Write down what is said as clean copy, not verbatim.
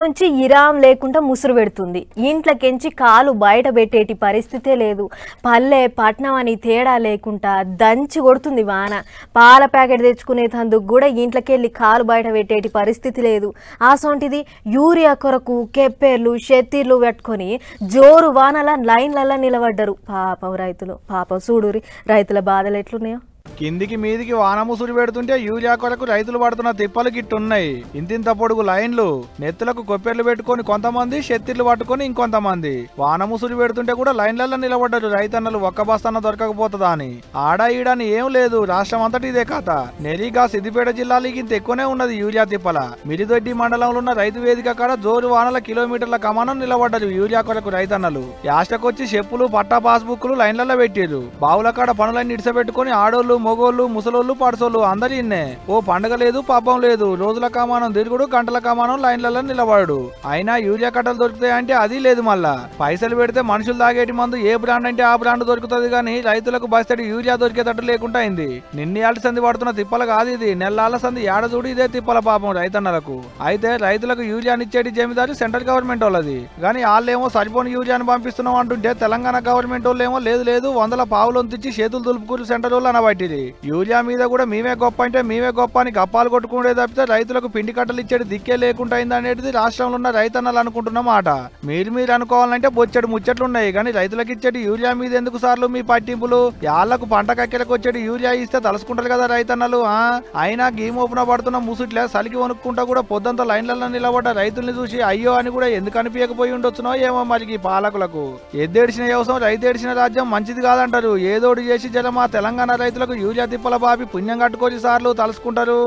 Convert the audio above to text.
నుంచి ఇరాం లేకుండా ముసురు పెడుతుంది. ఇంట్లోకెంచి కాలు బయట పెట్టేటి పరిస్థితే లేదు. పల్లె పట్నం అని తేడా లేకుండా దంచి కొడుతుంది వాన. పాల ప్యాకెట్ తెచ్చుకునేందుకు కూడా ఇంట్లోకెళ్ళి కాలు బయట పెట్టేటి పరిస్థితి లేదు. అసొంటిది యూరియా కొరకు కెప్పేర్లు షెత్తీర్లు పెట్టుకొని జోరు వానల లైన్లలో నిలబడ్డరు. పాపం రైతులు, పాపం చూడురి రైతుల బాధలు ఎట్లున్నాయో. కిందికి మీదికి వాన ముసురు పెడుతుంటే యూరియా కొరకు రైతులు పడుతున్న తిప్పలు గిట్టున్నాయి. ఇంతింత పొడుగు లైన్లు, నెత్తులకు కొప్పెర్లు పెట్టుకొని కొంతమంది, షెత్తిర్లు పట్టుకొని ఇంకొంతమంది. వాన ముసురు పెడుతుంటే కూడా లైన్లలో నిలబడ్డారు రైతన్నలు. ఒక్క బస్తాన దొరకకపోతుందా అని. ఆడా ఈడని ఏం లేదు, రాష్ట్రం అంతటి ఇదే కథ. నెరిగా సిద్దిపేట జిల్లాలకి ఇంత ఎక్కువనే ఉన్నది యూరియా తిప్పల. మిరిదొడ్డి మండలంలో ఉన్న రైతు వేదిక కాడ జోరు వానల కిలోమీటర్ల కమానం నిలబడ్డారు యూరియా కొరకు రైతన్నలు. యాస్టకొచ్చి చెప్పులు పట్టా పాస్బుక్లు లైన్లలో పెట్టారు. బావుల కాడ పనులన్నీ ఇడిసబెట్టుకుని ఆడోళ్లు మొగోళ్ళు ముసలోళ్ళు పడసోళ్ళు అందరి ఇన్నే. ఓ పండగ లేదు పాపం లేదు, రోజుల కామానం తిరుగుడు, గంటల కామానం లైన్లలో నిలబడు. అయినా యూరియా కట్టలు దొరుకుతాయంటే అది లేదు. మళ్ళా పైసలు పెడితే మనుషులు తాగేటి మందు ఏ బ్రాండ్ అంటే ఆ బ్రాండ్ దొరుకుతుంది గానీ రైతులకు బస్తడి యూరియా దొరికేటట్టు లేకుండా అయింది. నిన్నయాళ్ళ సంది పడుతున్న తిప్పలు కాదు ఇది, నెలల సంది ఏడ చూడు ఇదే తిప్పల పాపం రైతన్నలకు. అయితే రైతులకు యూరియానిచ్చేటి జమీదారు సెంట్రల్ గవర్నమెంట్ వాళ్ళది. కానీ వాళ్ళేమో సరిపోని యూరియాని పంపిస్తున్నాం అంటుంటే తెలంగాణ గవర్నమెంట్ వాళ్ళేమో లేదు లేదు వందల పావులొంతిచ్చి చేతులు దులుపుకూరు సెంటర్ వాళ్ళు అనబట్టిది. యూరియా మీద కూడా మేమే గొప్ప అంటే మేమే గొప్ప అని గప్పాలు కొట్టుకుంటే తప్పితే రైతులకు పిండి కట్టలు ఇచ్చేది దిక్కే లేకుండా అయింది అనేది రాష్ట్రంలో ఉన్న రైతన్నలు అనుకుంటున్న మాట. మీరు అనుకోవాలంటే బొచ్చడు ముచ్చట్లున్నాయి కానీ రైతులకు ఇచ్చేటి యూరియా మీద ఎందుకు సార్లు మీ పట్టింపులు? యాళ్లకు పంట కక్కెలకు వచ్చేటి యూరియా ఇస్తే తలుసుకుంటారు కదా రైతన్నలు. అయినా గీమోపున పడుతున్న ముసుట్లే సలికి వణుక్కుంటా కూడా పొద్దంతా లైన్లలో నిలబడ్డ రైతుల్ని చూసి అయ్యో అని కూడా ఎందుకు అనిపించకపోయి ఉండొచ్చునో ఏమో మరి పాలకులకు. ఎద్దేడిచిన వ్యవసాయం రైతేడిచిన రాజ్యం మంచిది కాదంటారు. ఏదోడు చేసి జర మా తెలంగాణ రైతులకు యూరియా తిప్పల బాబి పుణ్యం కట్టుకొని సార్లు తలుసుకుంటారు.